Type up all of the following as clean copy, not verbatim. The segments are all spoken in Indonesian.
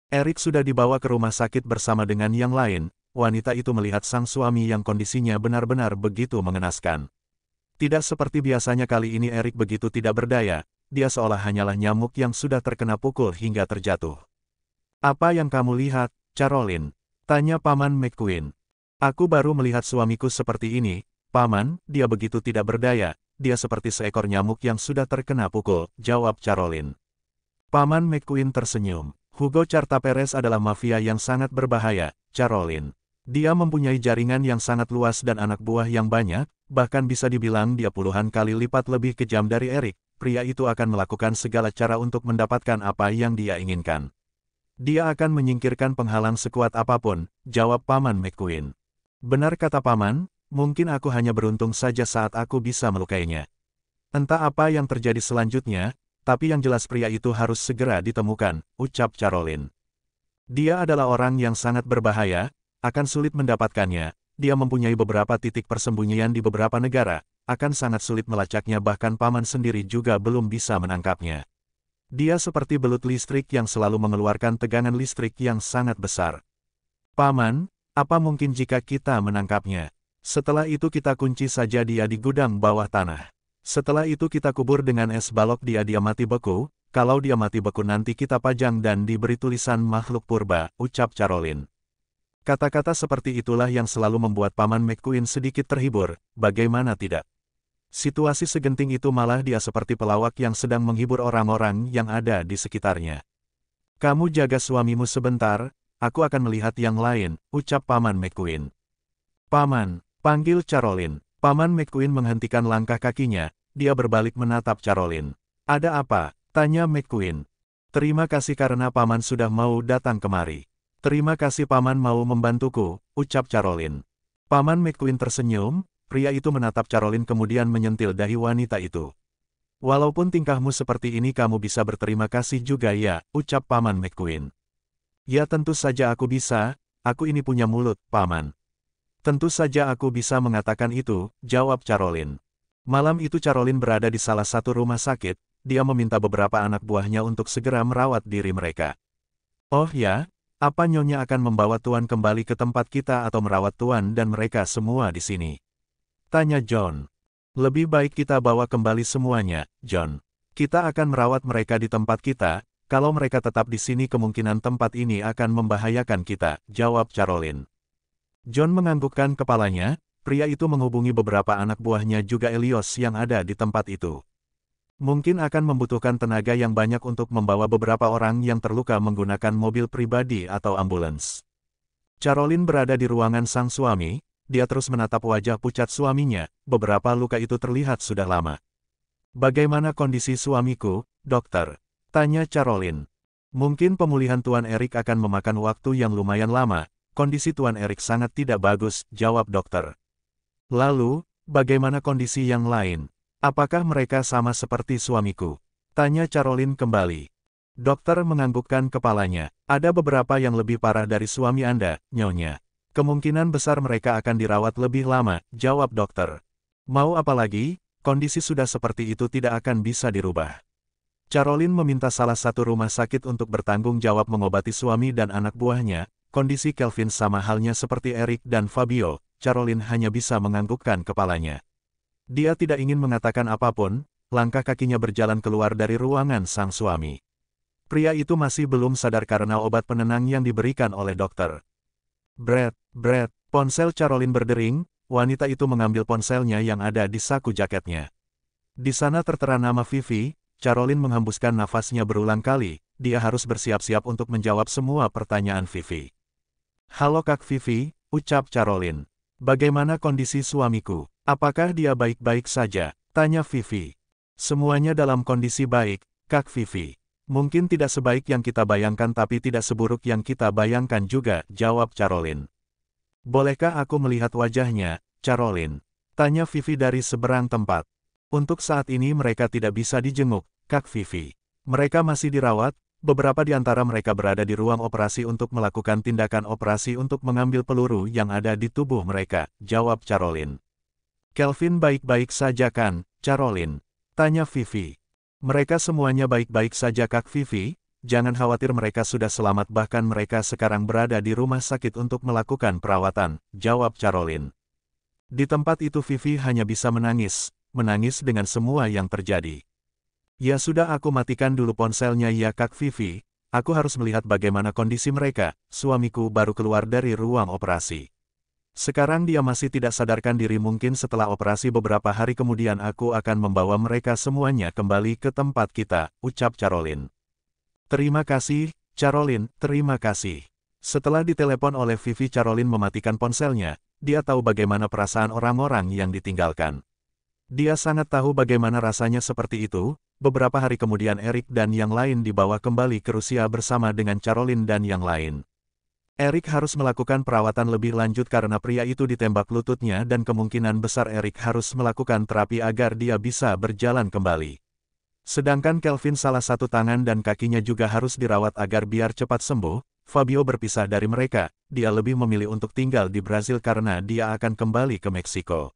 Erik sudah dibawa ke rumah sakit bersama dengan yang lain. Wanita itu melihat sang suami yang kondisinya benar-benar begitu mengenaskan. Tidak seperti biasanya kali ini Erik begitu tidak berdaya, dia seolah hanyalah nyamuk yang sudah terkena pukul hingga terjatuh. "Apa yang kamu lihat, Caroline?" tanya Paman McQueen. "Aku baru melihat suamiku seperti ini, Paman, dia begitu tidak berdaya, dia seperti seekor nyamuk yang sudah terkena pukul," jawab Caroline. Paman McQueen tersenyum. "Hugo Cartaperes adalah mafia yang sangat berbahaya, Caroline. Dia mempunyai jaringan yang sangat luas dan anak buah yang banyak, bahkan bisa dibilang dia puluhan kali lipat lebih kejam dari Erik. Pria itu akan melakukan segala cara untuk mendapatkan apa yang dia inginkan. Dia akan menyingkirkan penghalang sekuat apapun," jawab Paman McQueen. "Benar kata Paman, mungkin aku hanya beruntung saja saat aku bisa melukainya. Entah apa yang terjadi selanjutnya, tapi yang jelas pria itu harus segera ditemukan," ucap Caroline. "Dia adalah orang yang sangat berbahaya, akan sulit mendapatkannya, dia mempunyai beberapa titik persembunyian di beberapa negara, akan sangat sulit melacaknya bahkan Paman sendiri juga belum bisa menangkapnya. Dia seperti belut listrik yang selalu mengeluarkan tegangan listrik yang sangat besar. Paman, apa mungkin jika kita menangkapnya? Setelah itu kita kunci saja dia di gudang bawah tanah. Setelah itu kita kubur dengan es balok dia mati beku, kalau dia mati beku nanti kita pajang dan diberi tulisan makhluk purba," ucap Caroline. Kata-kata seperti itulah yang selalu membuat Paman McQueen sedikit terhibur, bagaimana tidak. Situasi segenting itu malah dia seperti pelawak yang sedang menghibur orang-orang yang ada di sekitarnya. "Kamu jaga suamimu sebentar, aku akan melihat yang lain," ucap Paman McQueen. "Paman," panggil Caroline. Paman McQueen menghentikan langkah kakinya, dia berbalik menatap Caroline. "Ada apa?" tanya McQueen. "Terima kasih karena Paman sudah mau datang kemari." "Terima kasih Paman mau membantuku," ucap Caroline. Paman McQueen tersenyum, pria itu menatap Caroline kemudian menyentil dahi wanita itu. "Walaupun tingkahmu seperti ini kamu bisa berterima kasih juga ya," ucap Paman McQueen. "Ya tentu saja aku bisa, aku ini punya mulut, Paman." "Tentu saja aku bisa mengatakan itu," jawab Caroline. Malam itu Caroline berada di salah satu rumah sakit, dia meminta beberapa anak buahnya untuk segera merawat diri mereka. "Oh ya, apa Nyonya akan membawa Tuan kembali ke tempat kita atau merawat Tuan dan mereka semua di sini?" tanya John. "Lebih baik kita bawa kembali semuanya, John. Kita akan merawat mereka di tempat kita, kalau mereka tetap di sini kemungkinan tempat ini akan membahayakan kita," jawab Caroline. John menganggukkan kepalanya, pria itu menghubungi beberapa anak buahnya juga Elios yang ada di tempat itu. Mungkin akan membutuhkan tenaga yang banyak untuk membawa beberapa orang yang terluka menggunakan mobil pribadi atau ambulans. Caroline berada di ruangan sang suami, dia terus menatap wajah pucat suaminya, beberapa luka itu terlihat sudah lama. "Bagaimana kondisi suamiku, dokter?" tanya Caroline. "Mungkin pemulihan Tuan Erik akan memakan waktu yang lumayan lama. Kondisi Tuan Erik sangat tidak bagus," jawab dokter. "Lalu, bagaimana kondisi yang lain? Apakah mereka sama seperti suamiku?" tanya Caroline kembali. Dokter menganggukkan kepalanya. "Ada beberapa yang lebih parah dari suami Anda, Nyonya. Kemungkinan besar mereka akan dirawat lebih lama," jawab dokter. "Mau apa lagi, kondisi sudah seperti itu tidak akan bisa dirubah." Caroline meminta salah satu rumah sakit untuk bertanggung jawab mengobati suami dan anak buahnya. Kondisi Kelvin sama halnya seperti Erik dan Fabio, Caroline hanya bisa menganggukkan kepalanya. Dia tidak ingin mengatakan apapun, langkah kakinya berjalan keluar dari ruangan sang suami. Pria itu masih belum sadar karena obat penenang yang diberikan oleh dokter. Brad, ponsel Caroline berdering, wanita itu mengambil ponselnya yang ada di saku jaketnya. Di sana tertera nama Vivi. Caroline menghembuskan nafasnya berulang kali, dia harus bersiap-siap untuk menjawab semua pertanyaan Vivi. "Halo Kak Vivi," ucap Caroline. "Bagaimana kondisi suamiku? Apakah dia baik-baik saja?" tanya Vivi. "Semuanya dalam kondisi baik, Kak Vivi. Mungkin tidak sebaik yang kita bayangkan tapi tidak seburuk yang kita bayangkan juga," jawab Caroline. "Bolehkah aku melihat wajahnya, Caroline?" tanya Vivi dari seberang tempat. "Untuk saat ini mereka tidak bisa dijenguk, Kak Vivi. Mereka masih dirawat. Beberapa di antara mereka berada di ruang operasi untuk melakukan tindakan operasi untuk mengambil peluru yang ada di tubuh mereka," jawab Caroline. "Kelvin baik-baik saja kan, Caroline?" tanya Vivi. "Mereka semuanya baik-baik saja Kak Vivi, jangan khawatir, mereka sudah selamat, bahkan mereka sekarang berada di rumah sakit untuk melakukan perawatan, jawab Caroline. Di tempat itu Vivi hanya bisa menangis dengan semua yang terjadi. Ya sudah, aku matikan dulu ponselnya ya Kak Vivi, aku harus melihat bagaimana kondisi mereka, suamiku baru keluar dari ruang operasi. Sekarang dia masih tidak sadarkan diri, mungkin setelah operasi beberapa hari kemudian aku akan membawa mereka semuanya kembali ke tempat kita, ucap Caroline. Terima kasih, Caroline, terima kasih. Setelah ditelepon oleh Vivi, Caroline mematikan ponselnya, dia tahu bagaimana perasaan orang-orang yang ditinggalkan. Dia sangat tahu bagaimana rasanya seperti itu. Beberapa hari kemudian Eric dan yang lain dibawa kembali ke Rusia bersama dengan Caroline dan yang lain. Eric harus melakukan perawatan lebih lanjut karena pria itu ditembak lututnya dan kemungkinan besar Eric harus melakukan terapi agar dia bisa berjalan kembali. Sedangkan Kelvin salah satu tangan dan kakinya juga harus dirawat agar biar cepat sembuh. Fabio berpisah dari mereka, dia lebih memilih untuk tinggal di Brasil karena dia akan kembali ke Meksiko.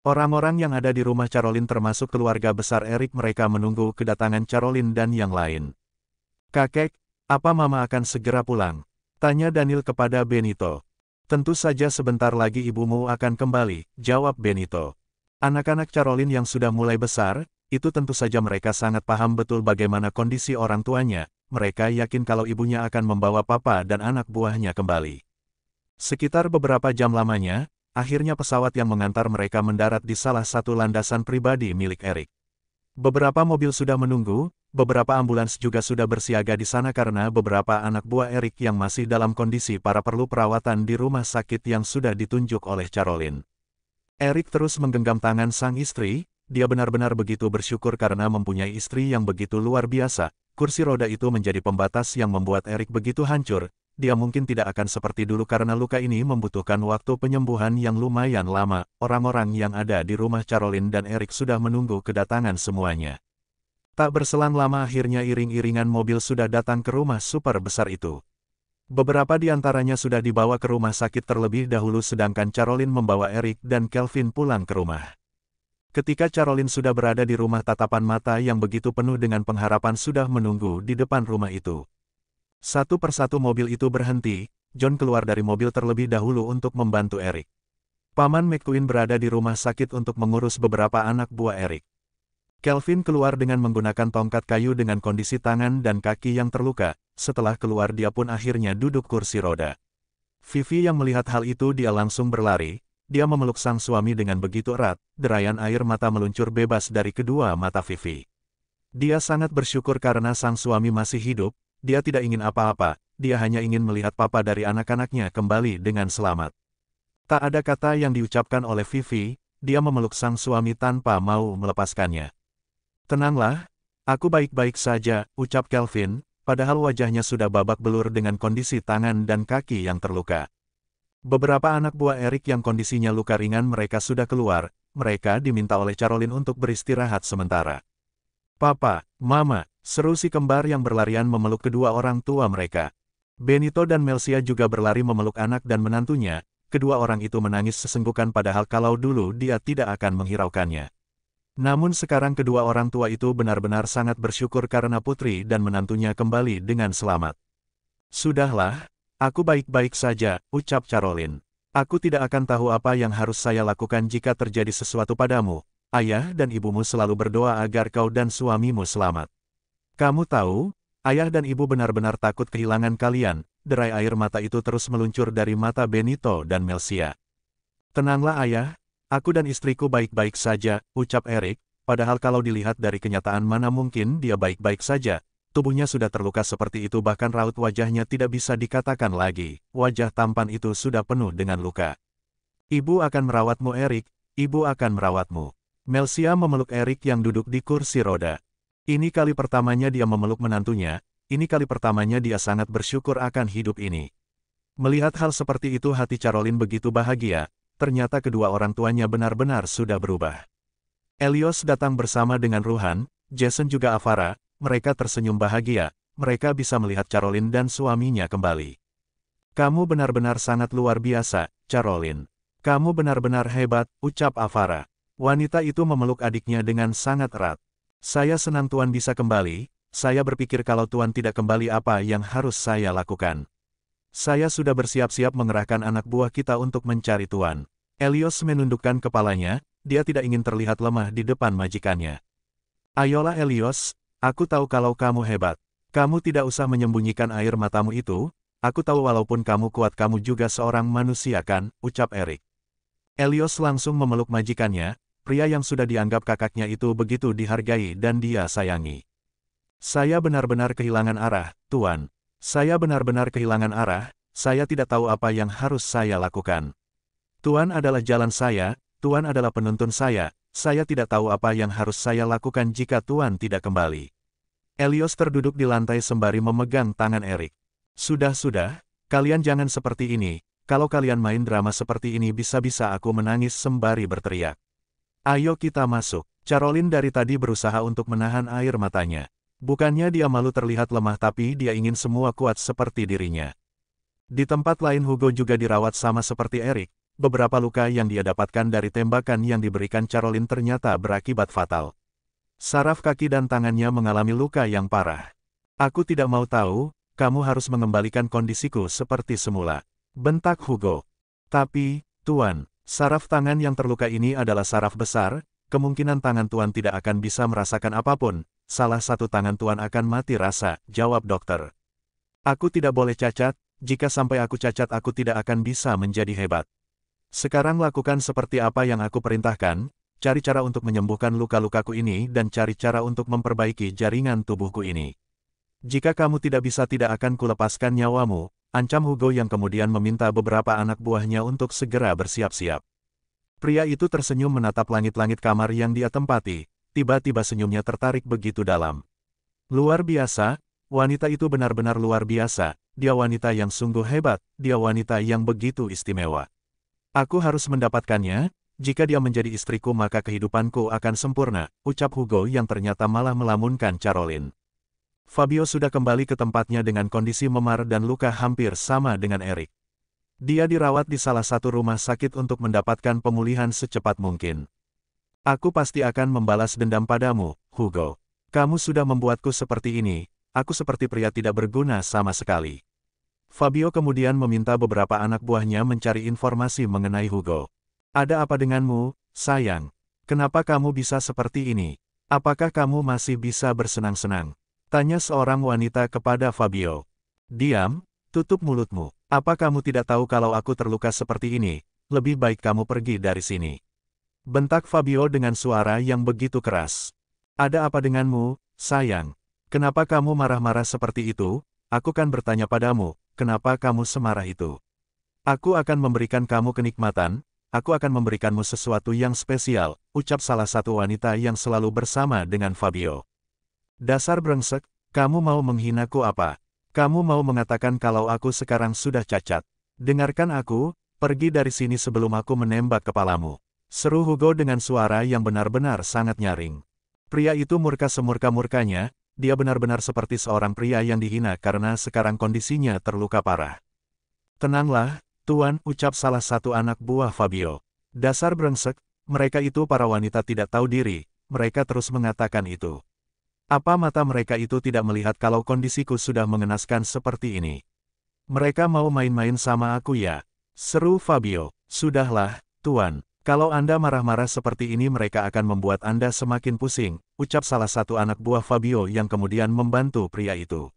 Orang-orang yang ada di rumah Caroline termasuk keluarga besar Eric, mereka menunggu kedatangan Caroline dan yang lain. Kakek, apa mama akan segera pulang? Tanya Daniel kepada Benito. Tentu saja sebentar lagi ibumu akan kembali, jawab Benito. Anak-anak Caroline yang sudah mulai besar, itu tentu saja mereka sangat paham betul bagaimana kondisi orang tuanya, mereka yakin kalau ibunya akan membawa papa dan anak buahnya kembali. Sekitar beberapa jam lamanya, akhirnya pesawat yang mengantar mereka mendarat di salah satu landasan pribadi milik Eric. Beberapa mobil sudah menunggu, beberapa ambulans juga sudah bersiaga di sana karena beberapa anak buah Eric yang masih dalam kondisi parah perlu perawatan di rumah sakit yang sudah ditunjuk oleh Caroline. Eric terus menggenggam tangan sang istri, dia benar-benar begitu bersyukur karena mempunyai istri yang begitu luar biasa. Kursi roda itu menjadi pembatas yang membuat Eric begitu hancur. Dia mungkin tidak akan seperti dulu karena luka ini membutuhkan waktu penyembuhan yang lumayan lama. Orang-orang yang ada di rumah Caroline dan Eric sudah menunggu kedatangan semuanya. Tak berselang lama akhirnya iring-iringan mobil sudah datang ke rumah super besar itu. Beberapa di antaranya sudah dibawa ke rumah sakit terlebih dahulu sedangkan Caroline membawa Eric dan Kelvin pulang ke rumah. Ketika Caroline sudah berada di rumah, tatapan mata yang begitu penuh dengan pengharapan sudah menunggu di depan rumah itu. Satu persatu mobil itu berhenti, John keluar dari mobil terlebih dahulu untuk membantu Eric. Paman McQueen berada di rumah sakit untuk mengurus beberapa anak buah Eric. Kelvin keluar dengan menggunakan tongkat kayu dengan kondisi tangan dan kaki yang terluka, setelah keluar dia pun akhirnya duduk kursi roda. Vivi yang melihat hal itu dia langsung berlari, dia memeluk sang suami dengan begitu erat, derayan air mata meluncur bebas dari kedua mata Vivi. Dia sangat bersyukur karena sang suami masih hidup. Dia tidak ingin apa-apa, dia hanya ingin melihat papa dari anak-anaknya kembali dengan selamat. Tak ada kata yang diucapkan oleh Vivi, dia memeluk sang suami tanpa mau melepaskannya. Tenanglah, aku baik-baik saja, ucap Kelvin, padahal wajahnya sudah babak belur dengan kondisi tangan dan kaki yang terluka. Beberapa anak buah Eric yang kondisinya luka ringan mereka sudah keluar, mereka diminta oleh Caroline untuk beristirahat sementara. Papa, Mama, seru si kembar yang berlarian memeluk kedua orang tua mereka. Benito dan Melcia juga berlari memeluk anak dan menantunya, kedua orang itu menangis sesenggukan padahal kalau dulu dia tidak akan menghiraukannya. Namun sekarang kedua orang tua itu benar-benar sangat bersyukur karena putri dan menantunya kembali dengan selamat. Sudahlah, aku baik-baik saja, ucap Caroline. Aku tidak akan tahu apa yang harus saya lakukan jika terjadi sesuatu padamu. Ayah dan ibumu selalu berdoa agar kau dan suamimu selamat. Kamu tahu, ayah dan ibu benar-benar takut kehilangan kalian. Derai air mata itu terus meluncur dari mata Benito dan Melcia. Tenanglah ayah, aku dan istriku baik-baik saja, ucap Eric, padahal kalau dilihat dari kenyataan mana mungkin dia baik-baik saja. Tubuhnya sudah terluka seperti itu bahkan raut wajahnya tidak bisa dikatakan lagi, wajah tampan itu sudah penuh dengan luka. Ibu akan merawatmu Eric, ibu akan merawatmu. Melcia memeluk Eric yang duduk di kursi roda. Ini kali pertamanya dia memeluk menantunya, ini kali pertamanya dia sangat bersyukur akan hidup ini. Melihat hal seperti itu hati Caroline begitu bahagia, ternyata kedua orang tuanya benar-benar sudah berubah. Elios datang bersama dengan Ruhan, Jason juga Avara, mereka tersenyum bahagia, mereka bisa melihat Caroline dan suaminya kembali. Kamu benar-benar sangat luar biasa, Caroline. Kamu benar-benar hebat, ucap Avara. Wanita itu memeluk adiknya dengan sangat erat. Saya senang Tuan bisa kembali, saya berpikir kalau Tuan tidak kembali apa yang harus saya lakukan. Saya sudah bersiap-siap mengerahkan anak buah kita untuk mencari Tuan. Helios menundukkan kepalanya, dia tidak ingin terlihat lemah di depan majikannya. Ayolah Helios, aku tahu kalau kamu hebat. Kamu tidak usah menyembunyikan air matamu itu, aku tahu walaupun kamu kuat kamu juga seorang manusia kan, ucap Erik. Helios langsung memeluk majikannya, pria yang sudah dianggap kakaknya itu begitu dihargai dan dia sayangi. Saya benar-benar kehilangan arah, Tuan. Saya benar-benar kehilangan arah, saya tidak tahu apa yang harus saya lakukan. Tuan adalah jalan saya, Tuan adalah penuntun saya tidak tahu apa yang harus saya lakukan jika Tuan tidak kembali. Helios terduduk di lantai sembari memegang tangan Erik. Sudah, kalian jangan seperti ini, kalau kalian main drama seperti ini bisa-bisa aku menangis sembari berteriak. Ayo kita masuk. Caroline dari tadi berusaha untuk menahan air matanya. Bukannya dia malu terlihat lemah tapi dia ingin semua kuat seperti dirinya. Di tempat lain Hugo juga dirawat sama seperti Erik, beberapa luka yang dia dapatkan dari tembakan yang diberikan Caroline ternyata berakibat fatal. Saraf kaki dan tangannya mengalami luka yang parah. Aku tidak mau tahu, kamu harus mengembalikan kondisiku seperti semula, bentak Hugo. Tapi, Tuan, saraf tangan yang terluka ini adalah saraf besar, kemungkinan tangan Tuan tidak akan bisa merasakan apapun. Salah satu tangan Tuan akan mati rasa, jawab dokter. Aku tidak boleh cacat, jika sampai aku cacat aku tidak akan bisa menjadi hebat. Sekarang lakukan seperti apa yang aku perintahkan, cari cara untuk menyembuhkan luka-lukaku ini dan cari cara untuk memperbaiki jaringan tubuhku ini. Jika kamu tidak bisa tidak akan kulepaskan nyawamu, ancam Hugo yang kemudian meminta beberapa anak buahnya untuk segera bersiap-siap. Pria itu tersenyum menatap langit-langit kamar yang dia tempati. Tiba-tiba senyumnya tertarik begitu dalam. Luar biasa, wanita itu benar-benar luar biasa, dia wanita yang sungguh hebat, dia wanita yang begitu istimewa. Aku harus mendapatkannya, jika dia menjadi istriku maka kehidupanku akan sempurna, ucap Hugo yang ternyata malah melamunkan Caroline. Fabio sudah kembali ke tempatnya dengan kondisi memar dan luka hampir sama dengan Erik. Dia dirawat di salah satu rumah sakit untuk mendapatkan pemulihan secepat mungkin. Aku pasti akan membalas dendam padamu, Hugo. Kamu sudah membuatku seperti ini, aku seperti pria tidak berguna sama sekali. Fabio kemudian meminta beberapa anak buahnya mencari informasi mengenai Hugo. Ada apa denganmu, sayang? Kenapa kamu bisa seperti ini? Apakah kamu masih bisa bersenang-senang? Tanya seorang wanita kepada Fabio. Diam, tutup mulutmu. Apa kamu tidak tahu kalau aku terluka seperti ini? Lebih baik kamu pergi dari sini. Bentak Fabio dengan suara yang begitu keras. Ada apa denganmu, sayang? Kenapa kamu marah-marah seperti itu? Aku kan bertanya padamu, kenapa kamu semarah itu? Aku akan memberikan kamu kenikmatan, aku akan memberikanmu sesuatu yang spesial, ucap salah satu wanita yang selalu bersama dengan Fabio. Dasar brengsek, kamu mau menghinaku apa? Kamu mau mengatakan kalau aku sekarang sudah cacat? Dengarkan aku, pergi dari sini sebelum aku menembak kepalamu. Seru Hugo dengan suara yang benar-benar sangat nyaring. Pria itu murka semurka-murkanya, dia benar-benar seperti seorang pria yang dihina karena sekarang kondisinya terluka parah. Tenanglah, Tuan, ucap salah satu anak buah Fabio. Dasar brengsek, mereka itu para wanita tidak tahu diri, mereka terus mengatakan itu. Apa mata mereka itu tidak melihat kalau kondisiku sudah mengenaskan seperti ini? Mereka mau main-main sama aku ya? Seru Fabio. Sudahlah, Tuan. Kalau Anda marah-marah seperti ini mereka akan membuat Anda semakin pusing, ucap salah satu anak buah Fabio yang kemudian membantu pria itu.